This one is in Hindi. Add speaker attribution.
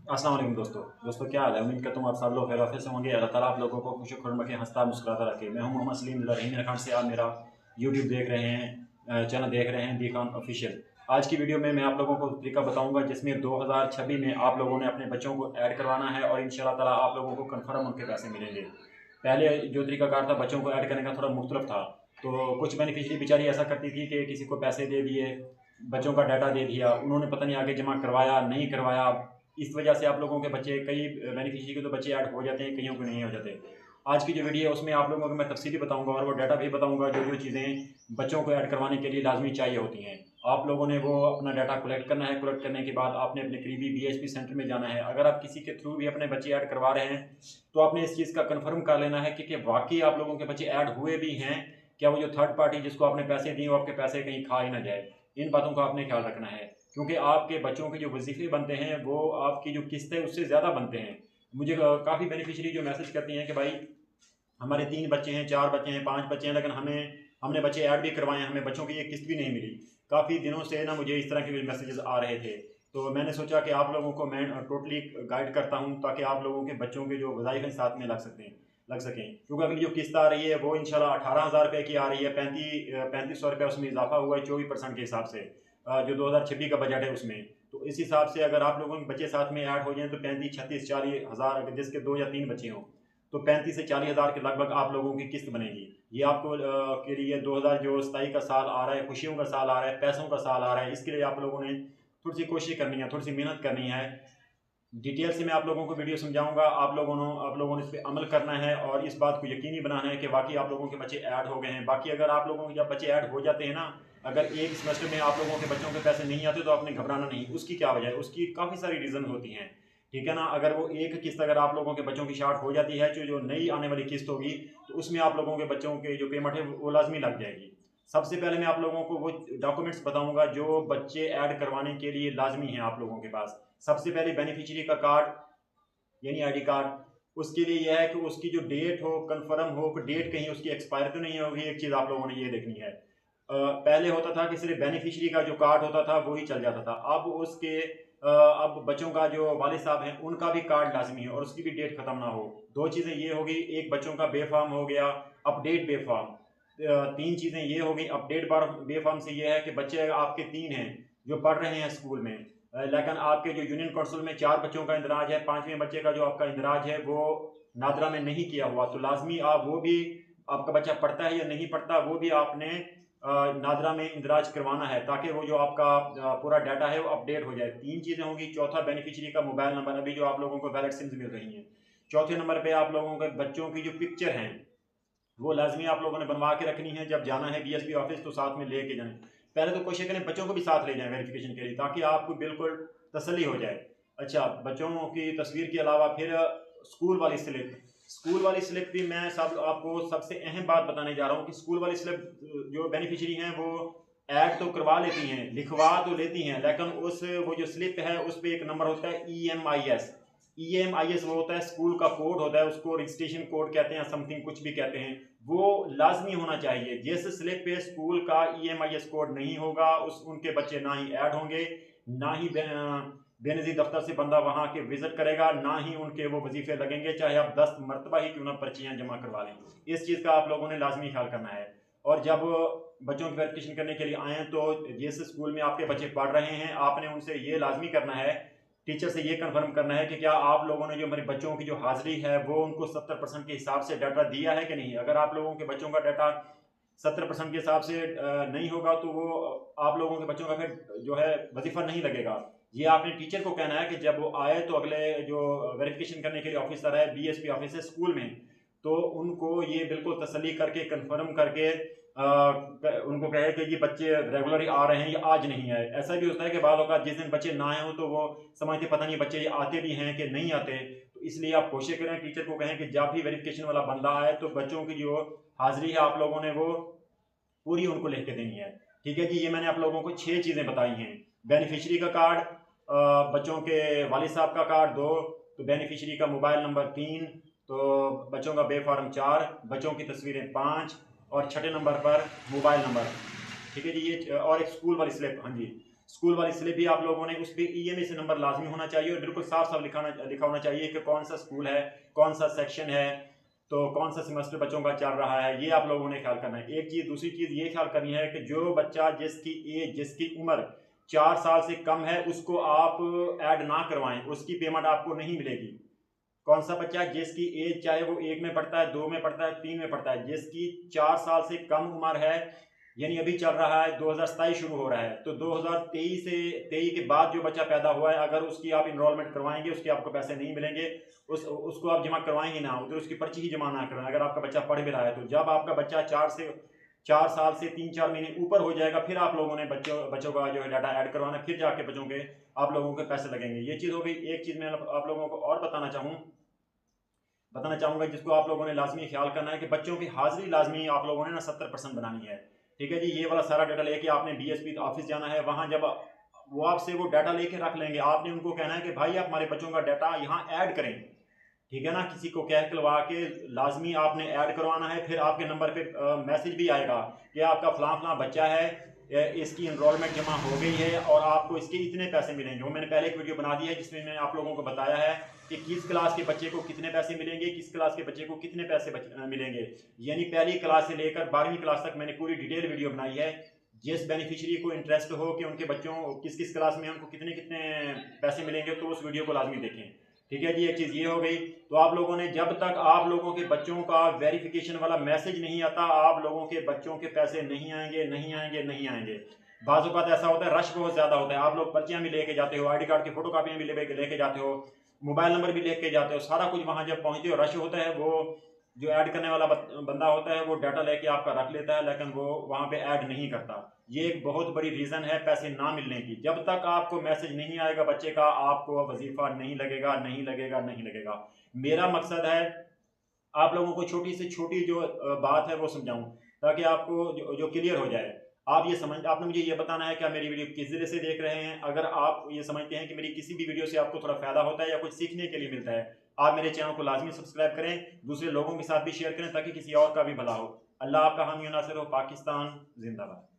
Speaker 1: अस्सलाम वालेकुम दोस्तों क्या हाल है। उम्मीद करता हूँ आप सब लोग खैर आफियत से होंगे। अल्लाह ताला आप लोगों को खुश खुर्म रखे, हंसता मुस्कुराता रखे। मैं हूँ मोहम्मद सलीम रहीम खान से। आप मेरा यूट्यूब देख रहे हैं, चैनल देख रहे हैं दी खान ऑफिशियल। आज की वीडियो में मैं आप लोगों को तरीका बताऊंगा जिसमें 2026 में आप लोगों ने अपने बच्चों को ऐड करवाना है और इंशाल्लाह ताला आप लोगों को कन्फर्म उनके पैसे मिलेंगे। पहले जो तरीकाकार था बच्चों को ऐड करने का थोड़ा मुख्तलिफ था। तो कुछ बेनिफिशरी बेचारी ऐसा करती थी कि किसी को पैसे दे दिए, बच्चों का डाटा दे दिया, उन्होंने पता नहीं आगे जमा करवाया नहीं करवाया। इस वजह से आप लोगों के बच्चे, कई बेनिफिशियरी के तो बच्चे ऐड हो जाते हैं, कईयों के नहीं हो जाते। आज की जो वीडियो है उसमें आप लोगों को मैं तफसीली बताऊंगा और वो डाटा भी बताऊंगा जो जो चीज़ें बच्चों को ऐड करवाने के लिए लाजमी चाहिए होती हैं। आप लोगों ने वो अपना डाटा कलेक्ट करना है। कलेक्ट करने के बाद आपने अपने करीबी बीएसपी सेंटर में जाना है। अगर आप किसी के थ्रू भी अपने बच्चे ऐड करवा रहे हैं तो आपने इस चीज़ का कन्फर्म कर लेना है कि वाकई आप लोगों के बच्चे ऐड हुए भी हैं। क्या वो जो थर्ड पार्टी जिसको आपने पैसे दिए वो आपके पैसे कहीं खा ही ना जाए। इन बातों का आपने ख्याल रखना है क्योंकि आपके बच्चों के जो वजीफे बनते हैं वो आपकी जो किस्त है उससे ज़्यादा बनते हैं। मुझे काफ़ी बेनिफिशरी जो मैसेज करती हैं कि भाई हमारे 3 बच्चे हैं, 4 बच्चे हैं, 5 बच्चे हैं, लेकिन हमने बच्चे ऐड भी करवाए हैं, हमें बच्चों की ये किस्त भी नहीं मिली। काफ़ी दिनों से ना मुझे इस तरह के मैसेजेस आ रहे थे। तो मैंने सोचा कि आप लोगों को मैं टोटली गाइड करता हूँ ताकि आप लोगों के बच्चों के जो वज़ाइफ हैं साथ में लग सकें। क्योंकि अगली जो किस्त आ रही है वो इंशाल्लाह 18,000 रुपये की आ रही है। 3500 रुपये उसमें इजाफा हुआ है 24% के हिसाब से। जो 2026 का बजट है उसमें। तो इस हिसाब से अगर आप लोगों के बच्चे साथ में ऐड हो जाएं तो 35, 36, 40 हज़ार, अगर जिसके 2 या 3 बच्चे हों तो 35 से 40 हज़ार के लगभग आप लोगों की किस्त बनेगी। ये आपको के लिए 2027 का साल आ रहा है, खुशियों का साल आ रहा है, पैसों का साल आ रहा है। इसके लिए आप लोगों ने थोड़ी सी कोशिश करनी है, थोड़ी सी मेहनत करनी है। डिटेल से मैं आप लोगों को वीडियो समझाऊंगा। आप लोगों ने इस पर अमल करना है और इस बात को यकीनी बनाना है कि वाकई आप लोगों के बच्चे ऐड हो गए हैं। बाकी अगर आप लोगों के जब बच्चे ऐड हो जाते हैं ना, अगर एक सेमेस्टर में आप लोगों के बच्चों के पैसे नहीं आते तो आपने घबराना नहीं। उसकी क्या वजह है, उसकी काफ़ी सारी रीज़न होती हैं। ठीक है ना। अगर वो एक किस्त अगर आप लोगों के बच्चों की शार्ट हो जाती है, जो जो नई आने वाली किस्त होगी तो उसमें आप लोगों के बच्चों के जो पेमेंट है वो लाजमी लग जाएगी। सबसे पहले मैं आप लोगों को वो डॉक्यूमेंट्स बताऊंगा जो बच्चे ऐड करवाने के लिए लाजमी हैं आप लोगों के पास। सबसे पहले बेनिफिशियरी का कार्ड यानी आईडी कार्ड। उसके लिए यह है कि उसकी जो डेट हो कन्फर्म हो कि डेट कहीं उसकी एक्सपायर तो नहीं होगी। एक चीज़ आप लोगों ने ये देखनी है। पहले होता था कि सिर्फ बेनिफिशियरी का जो कार्ड होता था वही चल जाता था। अब उसके अब बच्चों का जो वालिद साहब हैं उनका भी कार्ड लाजमी है और उसकी भी डेट खत्म ना हो। दो चीज़ें ये होगी, एक बच्चों का बे फॉर्म हो गया, अपडेट बे फॉर्म। तीन चीज़ें ये हो गई। अपडेट बार बे फॉर्म से ये है कि बच्चे आपके 3 हैं जो पढ़ रहे हैं स्कूल में, लेकिन आपके जो यूनियन काउंसिल में 4 बच्चों का इंदराज है, 5वें बच्चे का जो आपका इंदराज है वो नादरा में नहीं किया हुआ, तो लाजमी आप वो भी, आपका बच्चा पढ़ता है या नहीं पढ़ता वो भी आपने नादरा में इंदराज करवाना है ताकि वो जो आपका पूरा डाटा है वो अपडेट हो जाए। 3 चीज़ें होंगी। चौथा बेनिफिशियरी का मोबाइल नंबर, अभी जो आप लोगों को वैलिड सिम्स मिल रही हैं। चौथे नंबर पे आप लोगों के बच्चों की जो पिक्चर हैं वो लाजमी आप लोगों ने बनवा के रखनी है। जब जाना है बीएसपी ऑफिस तो साथ में लेके जाएं। पहले तो कोशिश करें बच्चों को भी साथ ले जाएं वेरिफिकेशन के लिए ताकि आपको बिल्कुल तसल्ली हो जाए। अच्छा, बच्चों की तस्वीर के अलावा फिर स्कूल वाली स्लिप। स्कूल वाली स्लिप भी मैं सब आपको सबसे अहम बात बताने जा रहा हूँ कि स्कूल वाली स्लिप जो बेनिफिशियरी हैं वो ऐड तो करवा लेती हैं, लिखवा तो लेती हैं, लेकिन उस वो जो स्लिप है उस पर एक नंबर होता है EMIS। EMIS वो होता है स्कूल का कोड होता है, उसको रजिस्ट्रेशन कोड कहते हैं, समथिंग कुछ भी कहते हैं। वो लाजमी होना चाहिए। जिस स्लिप पे स्कूल का EMIS कोड नहीं होगा उस उनके बच्चे ना ही ऐड होंगे, ना ही बेनजीर दफ्तर से बंदा वहां के विजिट करेगा, ना ही उनके वो वजीफे लगेंगे, चाहे आप 10 मरतबा ही क्यों ना पर्चियां जमा करवा लें। इस चीज़ का आप लोगों ने लाजमी ख्याल करना है। और जब बच्चों की वेरिफिकेशन करने के लिए आए तो जिस स्कूल में आपके बच्चे पढ़ रहे हैं आपने उनसे ये लाजमी करना है, टीचर से ये कंफर्म करना है कि क्या आप लोगों ने जो मेरे बच्चों की जो हाजिरी है वो उनको 70% के हिसाब से डाटा दिया है कि नहीं। अगर आप लोगों के बच्चों का डाटा 70% के हिसाब से नहीं होगा तो वो आप लोगों के बच्चों का फिर जो है वजीफा नहीं लगेगा। ये आपने टीचर को कहना है कि जब वो आए तो अगले जो वेरिफिकेशन करने के लिए ऑफिसर है, बीएसपी ऑफिसर स्कूल में, तो उनको ये बिल्कुल तसल्ली करके कंफर्म करके उनको कहे कि ये बच्चे रेगुलर ही आ रहे हैं या आज नहीं है। ऐसा भी होता है कि बाद औक़ात जिस दिन बच्चे ना आए हो तो वो समझते पता नहीं बच्चे ये आते भी हैं कि नहीं आते। तो इसलिए आप कोशिश करें, टीचर को कहें कि जब भी वेरिफिकेशन वाला बंदा आए तो बच्चों की जो हाजिरी है आप लोगों ने वो पूरी उनको लिख के देनी है। ठीक है जी। ये मैंने आप लोगों को 6 चीज़ें बताई हैं। बेनिफिशरी का कार्ड, बच्चों के वालिद साहब का कार्ड 2, तो बेनिफिशरी का मोबाइल नंबर 3, तो बच्चों का बे फॉर्म 4, बच्चों की तस्वीरें 5 और छठे नंबर पर मोबाइल नंबर। ठीक है जी। ये और एक स्कूल वाली स्लिप। हाँ जी, स्कूल वाली स्लिप भी आप लोगों ने उस पर EMI से नंबर लाजमी होना चाहिए और बिल्कुल साफ साफ लिखा होना चाहिए कि कौन सा स्कूल है, कौन सा सेक्शन है, तो कौन सा सेमेस्टर बच्चों का चल रहा है, ये आप लोगों ने ख्याल करना है। एक चीज़, दूसरी चीज़ ये ख्याल करनी है कि जो बच्चा जिसकी उम्र 4 साल से कम है उसको आप ऐड ना करवाएं, उसकी पेमेंट आपको नहीं मिलेगी। कौन सा बच्चा जिसकी एज चाहे वो 1 में पढ़ता है, 2 में पढ़ता है, 3 में पढ़ता है, जिसकी 4 साल से कम उम्र है, यानी अभी चल रहा है 2027 शुरू हो रहा है, तो 2023 के बाद जो बच्चा पैदा हुआ है अगर उसकी आप इनरोलमेंट करवाएंगे उसके आपको पैसे नहीं मिलेंगे, उसको आप जमा करवाएंगे ना, तो उसकी पर्ची ही जमा ना करवाएं। अगर आपका बच्चा पढ़ भी रहा है तो जब आपका बच्चा 4 साल से 3-4 महीने ऊपर हो जाएगा फिर आप लोगों ने बच्चों का जो है डाटा ऐड करवाना, फिर जाके बच्चों के आप लोगों के पैसे लगेंगे। ये चीज़ हो गई। एक चीज़ मैं आप लोगों को और बताना चाहूँगा जिसको आप लोगों ने लाजमी ख्याल करना है कि बच्चों की हाजिरी लाजमी आप लोगों ने ना 70% बनानी है। ठीक है जी, ये वाला सारा डाटा लेके आपने BSP ऑफिस जाना है, वहाँ जब वो आपसे वो डाटा लेके रख लेंगे, आपने उनको कहना है कि भाई आप हमारे बच्चों का डाटा यहाँ ऐड करें। ठीक है ना, किसी को कह करवा के लाजमी आपने ऐड करवाना है। फिर आपके नंबर पे मैसेज भी आएगा कि आपका फलां बच्चा है, इसकी इनरोलमेंट जमा हो गई है और आपको इसके इतने पैसे मिलेंगे। वो मैंने पहले एक वीडियो बना दी है जिसमें मैंने आप लोगों को बताया है कि किस क्लास के बच्चे को कितने पैसे मिलेंगे, किस क्लास के बच्चे को कितने पैसे मिलेंगे। यानी पहली क्लास से लेकर 12वीं क्लास तक मैंने पूरी डिटेल वीडियो बनाई है। जिस बेनिफिशियरी को इंटरेस्ट हो कि उनके बच्चों किस किस क्लास में उनको कितने कितने पैसे मिलेंगे तो उस वीडियो को लाजमी देखें। ठीक है जी, एक चीज़ ये हो गई। तो आप लोगों ने जब तक आप लोगों के बच्चों का वेरिफिकेशन वाला मैसेज नहीं आता, आप लोगों के बच्चों के पैसे नहीं आएंगे। बाज़ औक़ात ऐसा होता है, रश बहुत ज़्यादा होता है, आप लोग पर्चियाँ भी लेके जाते हो, ID कार्ड की फ़ोटो कापियाँ भी लेके जाते हो, मोबाइल नंबर भी लेके जाते हो, सारा कुछ वहाँ जब पहुँचते हो रश होता है, वो जो ऐड करने वाला बंदा होता है वो डाटा लेके आपका रख लेता है, लेकिन वो वहाँ पे ऐड नहीं करता। ये एक बहुत बड़ी रीज़न है पैसे ना मिलने की। जब तक आपको मैसेज नहीं आएगा बच्चे का, आपको वजीफ़ा नहीं लगेगा। मेरा मकसद है आप लोगों को छोटी से छोटी जो बात है वो समझाऊं, ताकि आपको जो क्लियर हो जाए। आपने मुझे ये बताना है कि आप मेरी वीडियो किस ज़रिए से देख रहे हैं। अगर आप ये समझते हैं कि मेरी किसी भी वीडियो से आपको थोड़ा फ़ायदा होता है या कुछ सीखने के लिए मिलता है, आप मेरे चैनल को लाजमी सब्सक्राइब करें, दूसरे लोगों के साथ भी शेयर करें ताकि किसी और का भी भला हो। अल्लाह आपका हामी नासिर हो। पाकिस्तान जिंदाबाद।